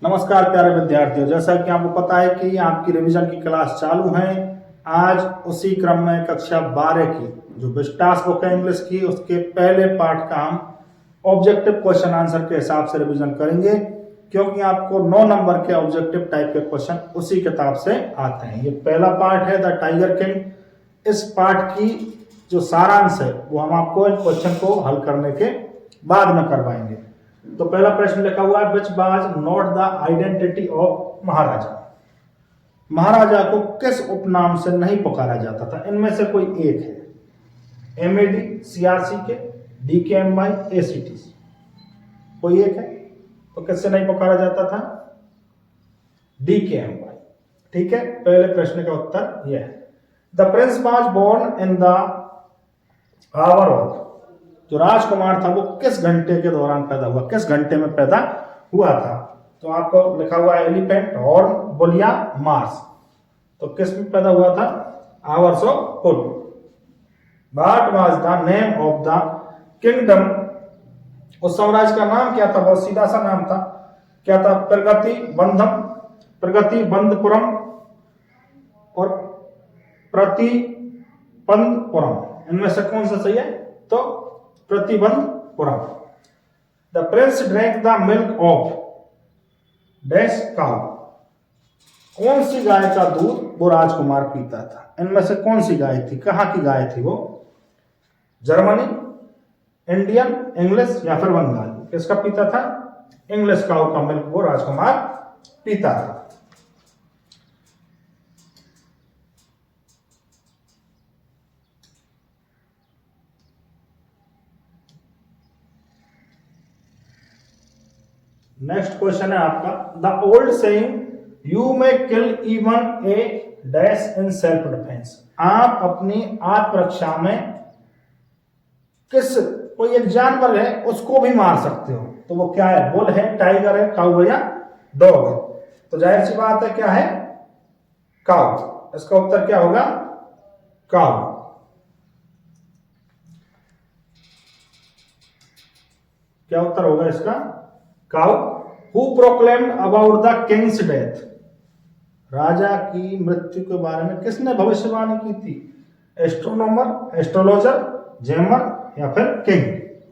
नमस्कार प्यारे विद्यार्थियों, जैसा कि आपको पता है कि आपकी रिवीजन की क्लास चालू है। आज उसी क्रम में कक्षा 12 की जो विस्टास बुक है इंग्लिश की, उसके पहले पार्ट का हम ऑब्जेक्टिव क्वेश्चन आंसर के हिसाब से रिवीजन करेंगे, क्योंकि आपको 9 नंबर के ऑब्जेक्टिव टाइप के क्वेश्चन उसी किताब से आते हैं। ये पहला पार्ट है द टाइगर किंग। इस पार्ट की जो सारांश है वो हम आपको इन क्वेश्चन को हल करने के बाद में करवाएंगे। तो पहला प्रश्न लिखा हुआ है, which was not the identity of Maharaja. Maharaja को किस उपनाम से नहीं पुकारा जाता था? इनमें से कोई एक है। एमएडी, सीआरसीके, डीकेएमवाई, एसीटीसी, कोई एक है। तो किससे नहीं पुकारा जाता था? डीकेएमवाई। ठीक है, पहले प्रश्न का उत्तर यह है। The prince was born in the hour of. जो राजकुमार था वो किस घंटे के दौरान पैदा हुआ, किस घंटे में पैदा हुआ था? तो आपको लिखा हुआ है एलिफेंट, हॉर्न, बुल या मार्स। तो किस में पैदा हुआ था? Hours of bull. What was the name of the kingdom. उस साम्राज्य का नाम क्या था? बहुत सीधा सा नाम था। क्या था? प्रगति बंधम, प्रगति बंधपुरम और प्रतिपंदपुरम। इनमें से कौन सा सही है? तो Pratibandapuram. The Prince drank the milk of dash cow. कौन सी गाय का दूध वो राजकुमार पीता था? इनमें से कौन सी गाय थी? कहां की गाय थी वो? जर्मनी, इंडियन, इंग्लिश या फिर बंगाली? किसका पीता था? इंग्लिश काउ का मिल्क वो राजकुमार पीता था। नेक्स्ट क्वेश्चन है आपका, the old saying you may kill even a dash in self defence. आप अपनी आत्मरक्षा में कोई एक जानवर है उसको भी मार सकते हो। तो वो क्या है? बुल है, टाइगर है, काऊ है या डॉग है? तो जाहिर सी बात है, क्या है? काऊ। इसका उत्तर क्या होगा? काऊ। क्या उत्तर होगा इसका? Cow. Who proclaimed about the king's death. राजा की मृत्यु के बारे में किसने भविष्यवाणी की थी? एस्ट्रोनॉमर, एस्ट्रोलॉजर, जेमर या फिर किंग?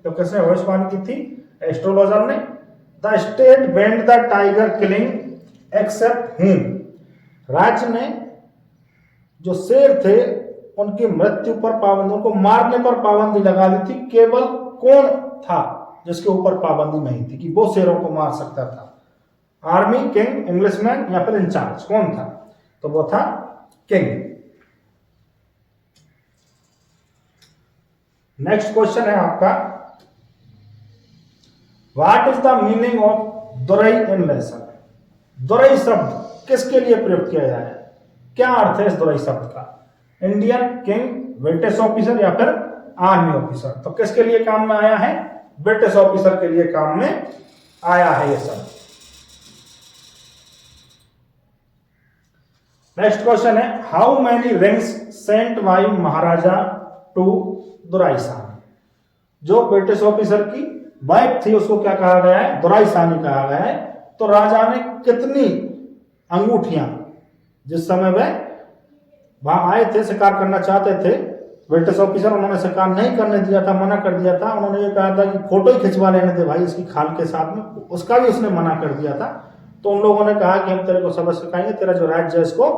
तो किसने भविष्यवाणी की थी? एस्ट्रोलॉजर ने। The state banned the tiger killing except whom. राज्य ने जो शेर थे उनकी मृत्यु पर पाबंदी, उनको मारने पर पाबंदी लगा दी थी। केवल कौन था जिसके ऊपर पाबंदी नहीं थी कि वो शेरों को मार सकता था? आर्मी, किंग, इंग्लिशमैन या फिर इंचार्ज? कौन था? तो वो था किंग। नेक्स्ट क्वेश्चन है आपका, what is the meaning of Durai in lesson. Durai शब्द किसके लिए प्रयोग किया गया है? क्या अर्थ है इस दुरई शब्द का? इंडियन, किंग, ब्रिटिश ऑफिसर या फिर आर्मी ऑफिसर? तो किसके लिए काम में आया है? ब्रिटिश ऑफिसर के लिए काम में आया है ये सब। नेक्स्ट क्वेश्चन है, how many rings sent by Maharaja to Duraisani. जो ब्रिटिश ऑफिसर की वाइफ थी उसको क्या कहा गया है? दुराईसानी कहा गया है। तो राजा ने कितनी अंगूठियां, जिस समय वह वहां आए थे, शिकार करना चाहते थे ब्रिटिश ऑफिसर, उन्होंने शिकार नहीं करने दिया था, मना कर दिया था। उन्होंने ये कहा था कि फोटो ही खिंचवा लेने थे भाई इसकी खाल के साथ में, उसका भी उसने मना कर दिया था। तो उन लोगों ने कहा कि हम तेरे को सबक सिखाएंगे, तेरा जो राज्य है इसको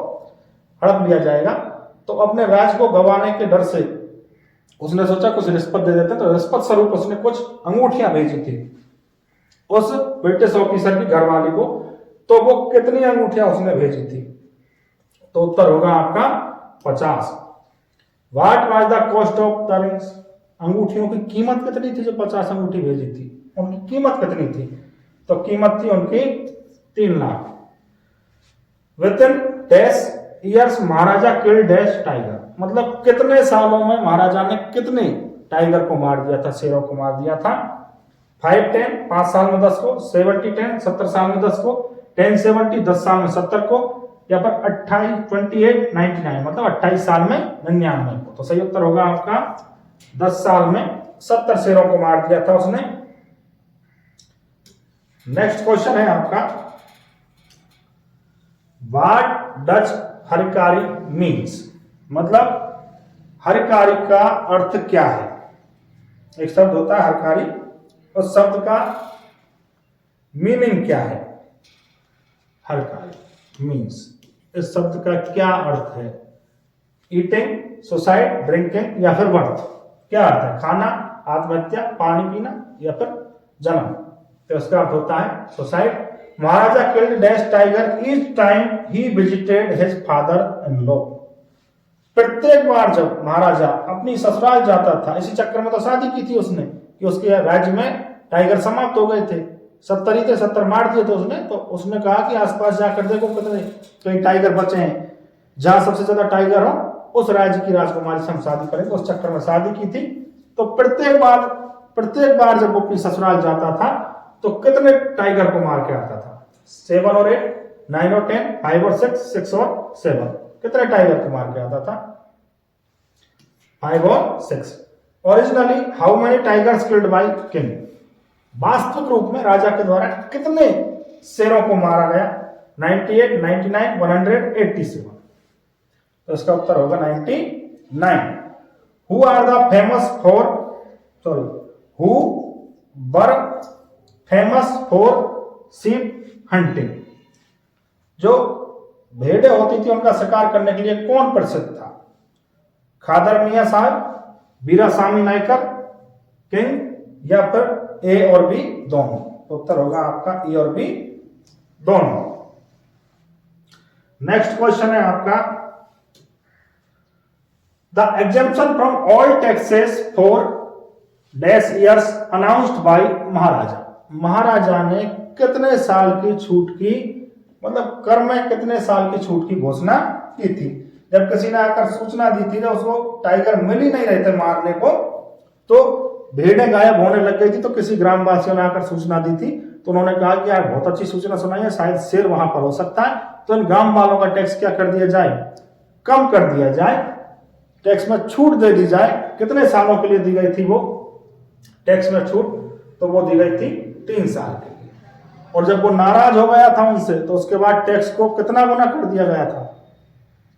हड़प लिया जाएगा। तो अपने राज्य को गंवाने के डर से उसने सोचा कुछ रिश्वत दे देते। तो रिश्वत स्वरूप उसने कुछ अंगूठियां भेजी थी उस ब्रिटिश ऑफिसर की घरवाली को। तो वो कितनी अंगूठियां उसने भेजी थी? तो उत्तर होगा आपका 50। What was the cost of the rings? अंगूठियों की कीमत कितनी थी? जो 50 अंगूठी भेजी थी उनकी कीमत कितनी थी? तो कीमत थी उनकी 3 लाख। Within dash years महाराजा किल डैश टाइगर। मतलब कितने सालों में महाराजा ने कितने टाइगर को मार दिया था, शेरों को मार दिया था? 5-10, 5 साल में 10 को, 70-10, 70 साल में 10 को, 10-70, 10 साल में 70 को, या पर 28-99 मतलब 28 साल में 99 को। तो सही उत्तर होगा आपका 10 साल में 70 शेरों को मार दिया था उसने। नेक्स्ट क्वेश्चन है आपका, व्हाट डज हरिकारी मीन्स, मतलब हरिकारी का अर्थ क्या है। एक शब्द होता है हरिकारी, उस शब्द का मीनिंग क्या है। हरिकारी मीन्स, इस शब्द का क्या अर्थ है। ईटिंग, सुसाइड, ड्रिंकिंग या फिर वर्थ, क्या अर्थ है। खाना, आत्महत्या, पानी पीना या फिर जन्म। तो इसका अर्थ होता है suicide. Maharaja killed dash tiger each time he visited his father in law. प्रत्येक बार जब महाराजा अपनी ससुराल जाता था, इसी चक्कर में तो शादी की थी उसने कि उसके राज्य में टाइगर समाप्त हो गए थे, 70 ही थे, 70 मार दिए थे उसने। तो उसने कहा कि आसपास जाकर देखो कितने कई टाइगर बचे हैं, जहां सबसे ज्यादा टाइगर हो उस राज्य की राजकुमारी से हम शादी करेंगे। उस चक्कर में शादी की थी। तो प्रत्येक बार जब वो अपनी ससुराल जाता था तो कितने टाइगर को मार के आता था। 7 और 8, 9 और 10, 5 और 6, 6 और 7, कितने टाइगर को मार के आता था। 5 और 6। Originally how many tigers killed by king, वास्तविक रूप में राजा के द्वारा कितने शेरों को मारा गया। 98, 99, 187। तो इसका उत्तर होगा 99। Who are the famous for who were famous for sheep hunting, जो भेड़ें होती थी उनका शिकार करने के लिए कौन प्रसिद्ध था। खादर मियां साहब, वीरास्वामी नायकर, किंग या फिर ए और बी दोनों। तो उत्तर होगा आपका ए और बी दोनों। नेक्स्ट क्वेश्चन है आपका, the exemption from all taxes for dash years announced by Maharaja. Maharaja ने कितने साल की छूट की, मतलब कर में कितने साल की छूट की घोषणा की थी। जब किसी ने आकर सूचना दी थी, जब उसको टाइगर मिल ही नहीं रहे थे मारने को, तो भेड़ें गायब होने लग गई थी। तो किसी ग्रामवासियों ने आकर सूचना दी थी, तो उन्होंने कहा कि यार बहुत अच्छी सूचना सुनाई है, शायद शेर वहां पर हो सकता है। तो इन गांव वालों का टैक्स क्या कर दिया जाए, कम कर दिया जाए, टैक्स में छूट दे दी जाए। कितने सालों के लिए दी गई थी वो टैक्स में छूट, तो वो दी गई थी 3 साल के लिए। और जब वो नाराज हो गया था उनसे, तो उसके बाद टैक्स को कितना गुना कर दिया गया था,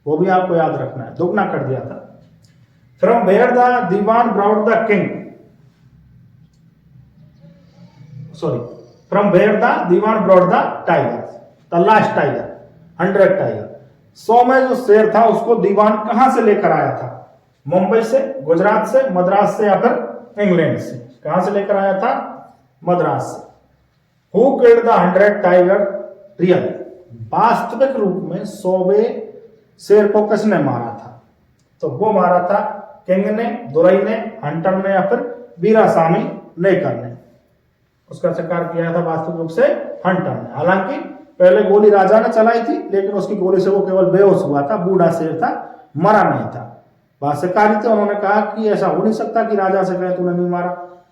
वो भी आपको याद रखना है, दुगना कर दिया था। From where the dewan brought the king, from where the dewan brought the tiger, the last tiger, 100 tiger. 100 में जो शेर था उसको दीवान कहां से लेकर आया था। मुंबई से, गुजरात से, मद्रास से या फिर इंग्लैंड से। कहां से लेकर आया था, मद्रास से। Who killed the 100 tiger real, वास्तविक रूप में 100वें शेर को किसने मारा था। तो वो मारा था किंग ने, दुरई ने, हंटर ने या फिर वीरास्वामी नेकर ने। उसका शिकार किया था वास्तविक रूप से हंटर ने। हालांकि पहले गोली राजा ने चलाई थी, लेकिन उसकी गोली से वो केवल बेहोश हुआ था, बूढ़ा शेर था, मरा नहीं था। शिकारी थे, उन्होंने कहा कि ऐसा हो नहीं सकता कि राजा से कहे तूने नहीं मारा,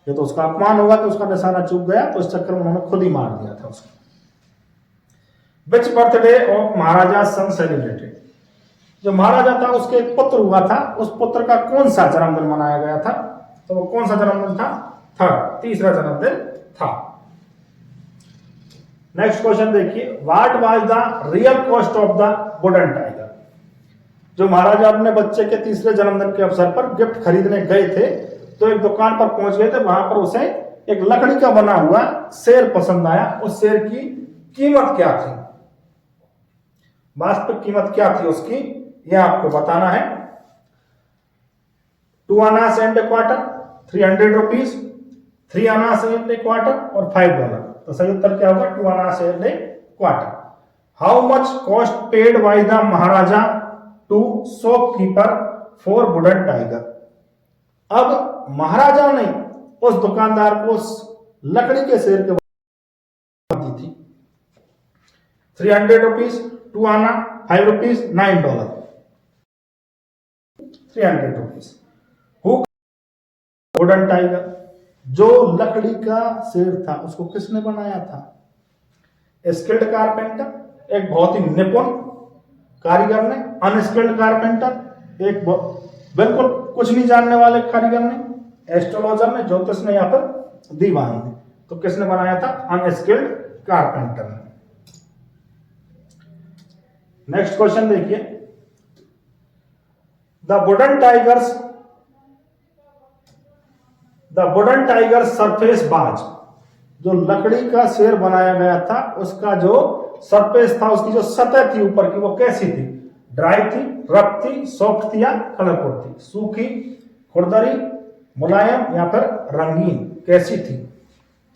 ये तो उसका अपमान होगा कि उसका निशाना चूक गया। तो इस चक्कर में उन्होंने खुद ही मार दिया था उसको। Which birthday of Maharaja son celebrated, जो महाराजा था उसके एक पुत्र हुआ था, उस पुत्र का कौन सा जन्मदिन मनाया गया था। तो वो कौन सा जन्मदिन था, थर्ड, तीसरा जन्मदिन था। नेक्स्ट क्वेश्चन देखिए, what was the real cost of the wooden tiger. जो महाराजा अपने बच्चे के तीसरे जन्मदिन के अवसर पर गिफ्ट खरीदने गए थे, तो एक दुकान पर पहुंच गए थे। वहां पर उसे एक लकड़ी का बना हुआ शेर पसंद आया। उस शेर की कीमत क्या थी, वास्तविक कीमत क्या थी उसकी, यह आपको बताना है। 2 anna and a quarter, 300 rupees, 3 आना एंड ए क्वार्टर और $5। तो सही उत्तर क्या होगा, 2 anna and a quarter. How much cost paid by the maharaja to shopkeeper for wooden tiger. अब महाराजा ने उस दुकानदार को उस लकड़ी के शेर के दी थी 300 रुपीज, 2 आना, 5 रुपीज, $9, 300 रुपीज। वुडन टाइगर, जो लकड़ी का शेर था, उसको किसने बनाया था, स्किल्ड कारपेंटर, एक बहुत ही निपुण कारीगर ने, अनस्किल्ड कारपेंटर, एक बिल्कुल कुछ नहीं जानने वाले कारीगर ने, एस्ट्रोलॉजर ने, ज्योतिष ने या फिर दीवान ने। तो किसने बनाया था, अनस्किल्ड कारपेंटर ने। नेक्स्ट क्वेश्चन देखिए, द वुडन टाइगर सरफेस बाज, जो लकड़ी का शेर बनाया गया था उसका जो सरफेस था, उसकी जो सतह थी ऊपर की, वो कैसी थी? ड्राई थी, रफ थी, सॉफ्ट थी या कलरफुल थी? सूखी, खुरदरी, मुलायम या फिर रंगीन, कैसी थी?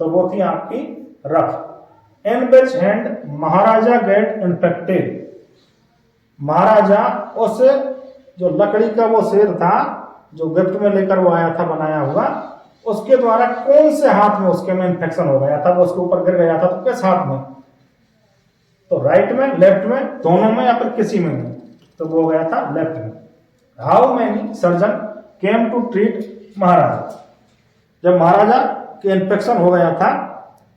तो वो थी आपकी रफ। इन विच हैंड महाराजा गेट इन्फेक्टेड, महाराजा उस जो लकड़ी का वो शेर था जो गिफ्ट में लेकर वो आया था बनाया हुआ, उसके द्वारा कौन से हाथ में उसके में इन्फेक्शन हो गया था, वो उसके ऊपर गिर गया था, तो किस हाथ में? तो राइट में, लेफ्ट में, दोनों में या फिर किसी में नहीं? तो वो हो गया था लेफ्ट में। How many surgeon came to treat Maharaja, जब महाराजा के इन्फेक्शन हो गया था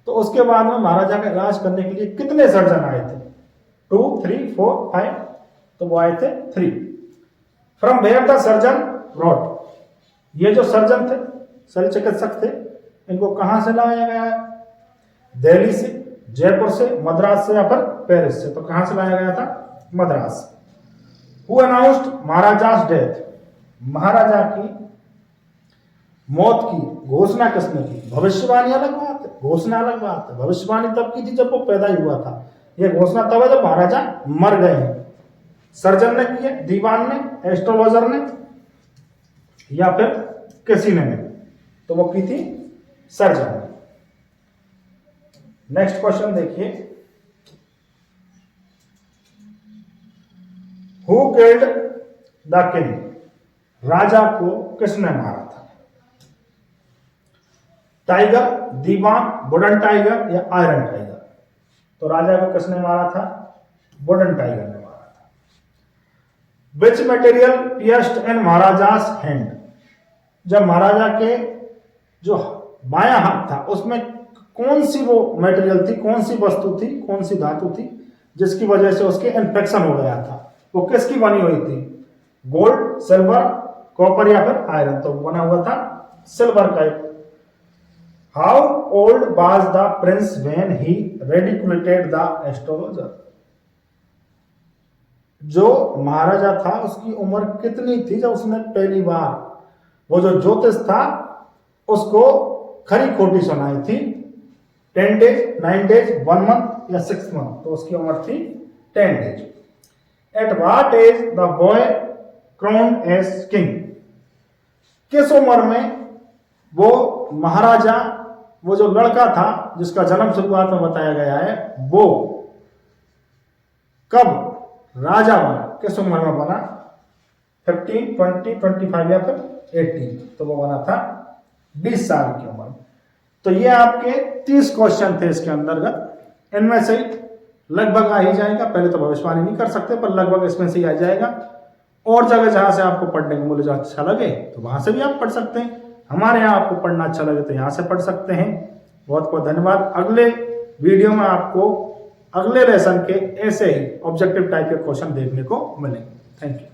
तो उसके बाद में महाराजा का इलाज करने के लिए कितने सर्जन आए थे? 2, 3, 4, 5, तो वो आए थे 3। From where the surgeon brought, ये जो सर्जन थे, शल्य चिकित्सक थे, इनको कहां से लाया गया है? दिल्ली से, जयपुर से, मद्रास से या फिर पेरिस से? तो कहां से लाया गया था? मद्रास। हु अनाउंस्ड महाराजा's डेथ, महाराजा की मौत की घोषणा किसने की? भविष्यवाणी अलग बात है, घोषणा अलग बात है। भविष्यवाणी तब की थी जब वो पैदा ही हुआ था, ये घोषणा तब है जब महाराजा मर गए हैं। सर्जन ने की है, दीवान ने, एस्ट्रोलॉजर ने या फिर किसी ने नहीं? तो वो की थी सर्जन ने। नेक्स्ट क्वेश्चन देखिए, हु किल्ड द किंग, राजा को किसने मारा था? टाइगर, दीवान, वुडन टाइगर या आयरन टाइगर? तो राजा को किसने मारा था? वुडन टाइगर ने मारा था। Which material pierced in Maharaja's hand, जब महाराजा के जो बायां हाथ था उसमें कौन सी वो मटेरियल थी, कौन सी वस्तु थी, कौन सी धातु थी जिसकी वजह से उसके इन्फेक्शन हो गया था? वो किसकी बनी हुई थी? गोल्ड, सिल्वर, कॉपर या फिर आयरन? तो बना हुआ था सिल्वर का। How old was the prince when he ridiculed the astrologer, जो महाराजा था उसकी उम्र कितनी थी जब उसने पहली बार वो जो ज्योतिष था उसको खरी खोटी सुनाई थी? 10 days, 9 days, 1 month या 6 month? तो उसकी उम्र थी 10 days। At what age the boy crowned as king, किस उम्र में वो महाराजा, वो जो लड़का था जिसका जन्म शुरुआत में बताया गया है, वो कब राजा बना, किस उम्र में बना? 15, 20, 25 या फिर 18? तो वो बना था 20 साल की उम्र। तो ये आपके 30 क्वेश्चन थे इसके अंतर्गत। इनमें से लगभग आ ही जाएगा, पहले तो भविष्यवाणी नहीं कर सकते पर लगभग इसमें से ही आ जाएगा। और जगह जहां से आपको पढ़ने को मुझे अच्छा लगे तो वहां से भी आप पढ़ सकते हैं। हमारे यहाँ आपको पढ़ना अच्छा लगे तो यहाँ से पढ़ सकते हैं। बहुत बहुत धन्यवाद। अगले वीडियो में आपको अगले लेसन के ऐसे ही ऑब्जेक्टिव टाइप के क्वेश्चन देखने को मिलेंगे। Thank you.